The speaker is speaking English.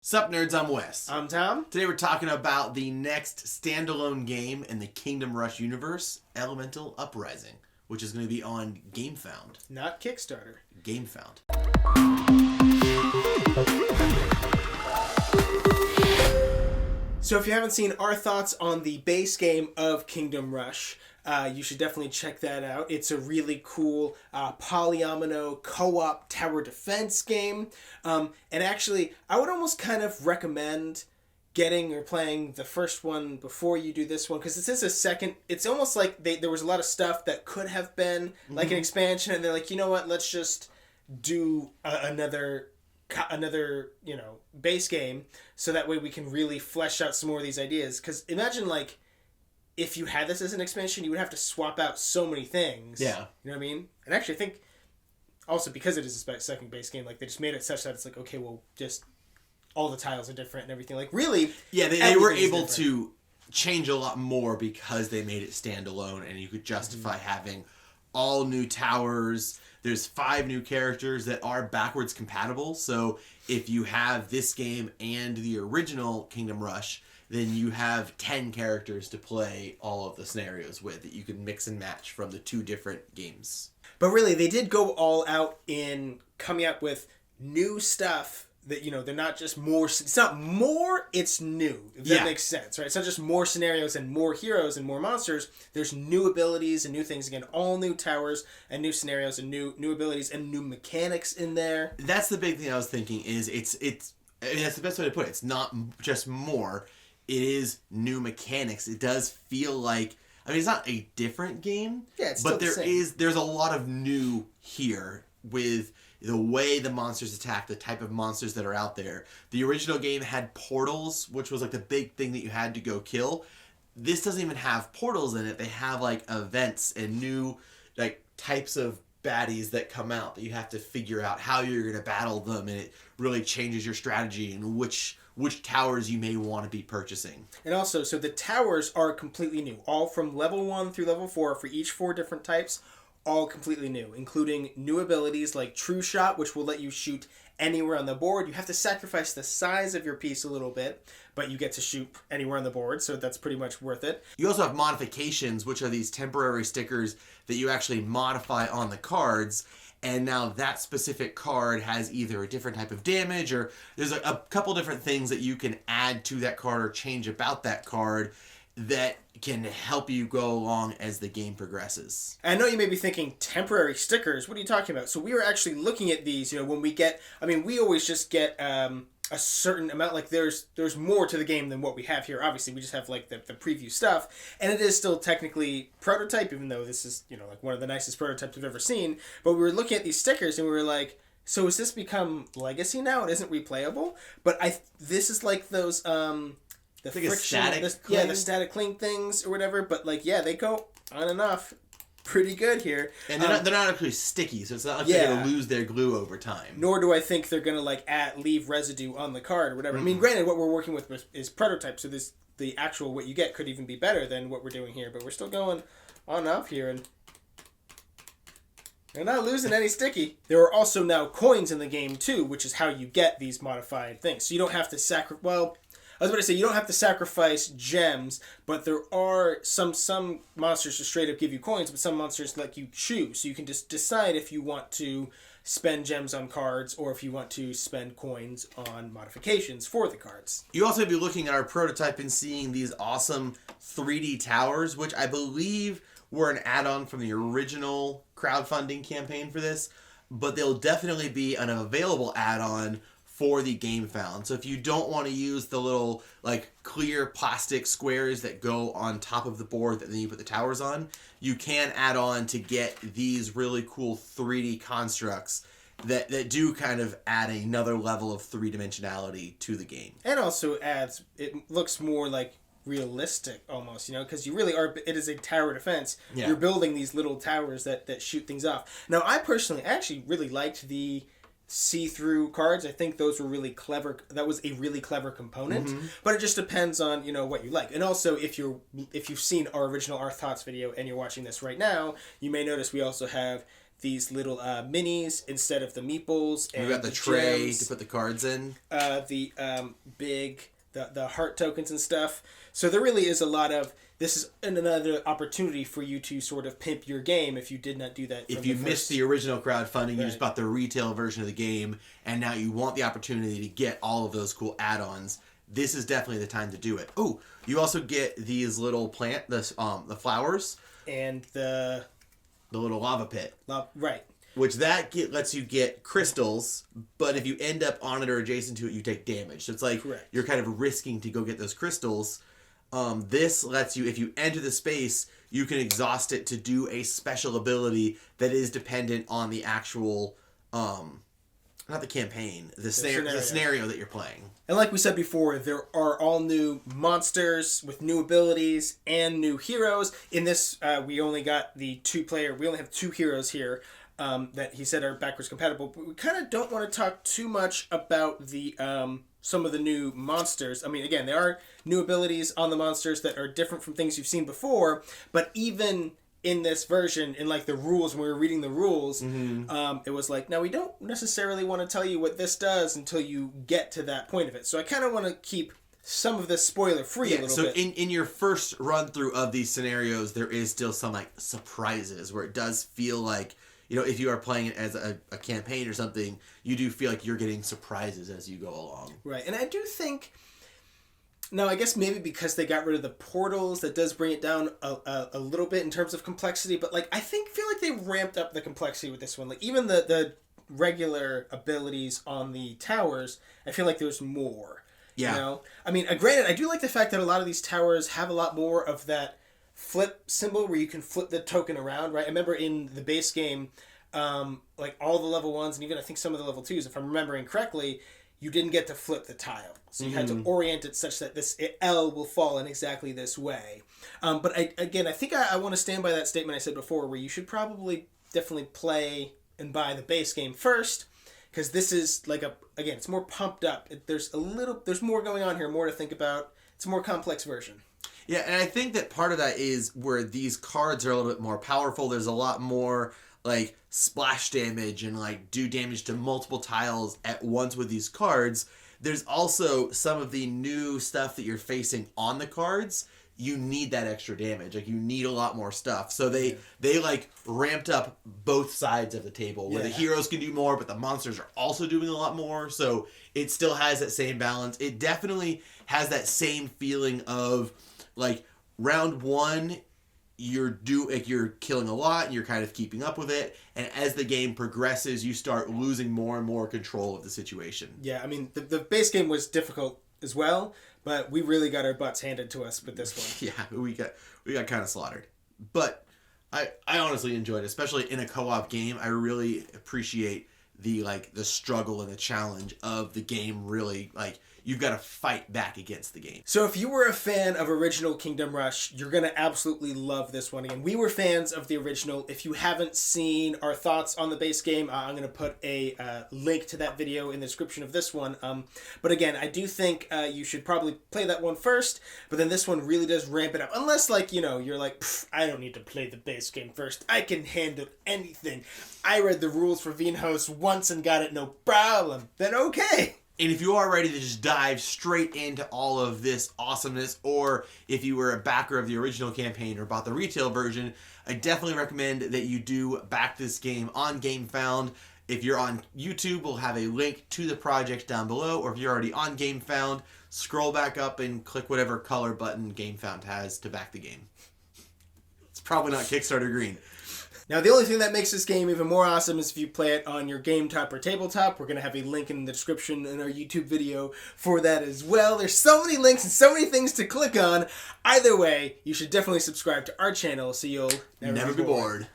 Sup nerds, I'm Wes. I'm Tom. Today we're talking about the next standalone game in the Kingdom Rush universe, Elemental Uprising, which is going to be on Gamefound. Not Kickstarter. Gamefound. So if you haven't seen our thoughts on the base game of Kingdom Rush, you should definitely check that out. It's a really cool polyomino co-op tower defense game. And actually, I would almost kind of recommend getting or playing the first one before you do this one, because this is a second. It's almost like there was a lot of stuff that could have been like an expansion, and they're like, you know what, let's just do another base game, so that way we can really flesh out some more of these ideas. Because imagine, like, if you had this as an expansion, you would have to swap out so many things. Yeah. You know what I mean? And actually, I think also because it is a second base game, like, they just made it such that it's like, okay, well, just all the tiles are different and everything. Like, really, yeah, they were able to change a lot more because they made it standalone, and you could justify having all new towers. There's 5 new characters that are backwards compatible. So if you have this game and the original Kingdom Rush, then you have 10 characters to play all of the scenarios with that you can mix and match from the 2 different games. But really, they did go all out in coming up with new stuff that, you know, they're not just more. It's not more, it's new. If that makes sense, right? It's not just more scenarios and more heroes and more monsters. There's new abilities and new things. Again, all new towers and new scenarios and new abilities and new mechanics in there. That's the big thing I was thinking is it's I mean, that's the best way to put it. It's not just more. It is new mechanics. It does feel like, I mean, it's not a different game. Yeah, it's still but there's a lot of new here with the way the monsters attack, the type of monsters that are out there. The original game had portals, which was like the big thing that you had to go kill. This doesn't even have portals in it. They have like events and new like types of baddies that come out that you have to figure out how you're going to battle them, and it really changes your strategy and which towers you may want to be purchasing. And also, so the towers are completely new, all from level 1 through level 4 for each 4 different types. All completely new, including new abilities like True Shot, which will let you shoot anywhere on the board. You have to sacrifice the size of your piece a little bit, but you get to shoot anywhere on the board, so that's pretty much worth it. You also have modifications, which are these temporary stickers that you actually modify on the cards, and now that specific card has either a different type of damage, or there's a couple different things that you can add to that card or change about that card that can help you go along as the game progresses. I know you may be thinking, temporary stickers, what are you talking about? So we were actually looking at these, when we get, we always just get a certain amount, like there's more to the game than what we have here. Obviously, we just have like the preview stuff, and it is still technically prototype, even though this is, like one of the nicest prototypes we've ever seen. But we were looking at these stickers, and we were like, so has this become legacy now? It isn't replayable? But this is like those, the like friction, the static cling things or whatever. But they go on and off pretty good here. And they're not actually sticky, so it's not like they're going to lose their glue over time. Nor do I think they're going to leave residue on the card or whatever. Mm-hmm. I mean, granted, what we're working with is prototype, so the actual what you get could even be better than what we're doing here. But we're still going on and off here, and they're not losing any sticky. There are also now coins in the game too, which is how you get these modified things. So you don't have to I was about to say, you don't have to sacrifice gems, but there are some monsters just straight up give you coins, but some monsters let you choose. So you can just decide if you want to spend gems on cards or if you want to spend coins on modifications for the cards. You also be looking at our prototype and seeing these awesome 3D towers, which I believe were an add-on from the original crowdfunding campaign for this, but they'll definitely be an available add-on for the Gamefound. So if you don't want to use the little clear plastic squares that go on top of the board that then you put the towers on, you can add on to get these really cool 3D constructs that do kind of add another level of 3-dimensionality to the game. And also it looks more like realistic almost, because you really are, it is a tower defense. Yeah. You're building these little towers that shoot things off. Now, I personally actually really liked the see-through cards. I think those were really clever. That was a really clever component. Mm-hmm. But it just depends on what you like. And also, if you've seen our original Our Thoughts video and you're watching this right now, you may notice we also have these little minis instead of the meeples. And we got the tray gems, to put the cards in. The the heart tokens and stuff. So there really is a lot of... This is another opportunity for you to sort of pimp your game if you did not do that. If you missed the original crowdfunding, you Right. just bought the retail version of the game, and now you want the opportunity to get all of those cool add-ons. This is definitely the time to do it. Oh, you also get these little the flowers, And the little lava pit, right. which lets you get crystals. But if you end up on it or adjacent to it, you take damage. So it's like Correct. you're kind of risking to go get those crystals. This lets you, if you enter the space, you can exhaust it to do a special ability that is dependent on the actual, not the campaign, the scenario that you're playing. And like we said before, there are all new monsters with new abilities and new heroes. In this, we only got the we only have 2 heroes here that he said are backwards compatible. But we kind of don't want to talk too much about the some of the new monsters. I mean, again, there are new abilities on the monsters that are different from things you've seen before, but even in this version, in like the rules, when we were reading the rules, it was like, now we don't necessarily want to tell you what this does until you get to that point of it. So I kind of want to keep some of this spoiler free a little bit. So in your first run through of these scenarios, there is still some like surprises where it does feel like, you know, if you are playing it as a campaign or something, you do feel like you're getting surprises as you go along. Right, and I do think... Now, I guess maybe because they got rid of the portals, that does bring it down a little bit in terms of complexity. But like, feel like they ramped up the complexity with this one. Like even the regular abilities on the towers, I feel like there's more. Yeah. You know? I mean, granted, I do like the fact that a lot of these towers have a lot more of that flip symbol where you can flip the token around. Right. I remember in the base game, like all the level 1s and even I think some of the level 2s, if I'm remembering correctly, you didn't get to flip the tile. So you had to orient it such that this L will fall in exactly this way. But I think I want to stand by that statement I said before, where you should probably definitely play and buy the base game first, because this is like it's more pumped up. There's more going on here, more to think about. It's a more complex version. Yeah, and I think that part of that is where these cards are a little bit more powerful. There's a lot more like splash damage and like do damage to multiple tiles at once with these cards. There's also some of the new stuff that you're facing on the cards. You need that extra damage. Like you need a lot more stuff. So they like ramped up both sides of the table where the heroes can do more, but the monsters are also doing a lot more. So it still has that same balance. It definitely has that same feeling of like round 1, you're killing a lot and you're kind of keeping up with it, and as the game progresses you start losing more and more control of the situation. Yeah, I mean the base game was difficult as well, but we really got our butts handed to us with this one. Yeah, we got kind of slaughtered, but I honestly enjoyed it, especially in a co-op game. I really appreciate the struggle and the challenge of the game. Really, like, you've got to fight back against the game. So if you were a fan of original Kingdom Rush, you're going to absolutely love this one. Again, we were fans of the original. If you haven't seen our thoughts on the base game, I'm going to put a link to that video in the description of this one. But again, I do think you should probably play that one first, but then this one really does ramp it up. Unless, like, you know, you're like, I don't need to play the base game first. I can handle anything. I read the rules for Vinhos once and got it no problem. Then okay. And if you are ready to just dive straight into all of this awesomeness, or if you were a backer of the original campaign or bought the retail version, I definitely recommend that you do back this game on Gamefound. If you're on YouTube, we'll have a link to the project down below, or if you're already on Gamefound, scroll back up and click whatever color button Gamefound has to back the game. It's probably not Kickstarter green. Now, the only thing that makes this game even more awesome is if you play it on your game top or tabletop. We're going to have a link in the description in our YouTube video for that as well. There's so many links and so many things to click on. Either way, you should definitely subscribe to our channel so you'll never be bored.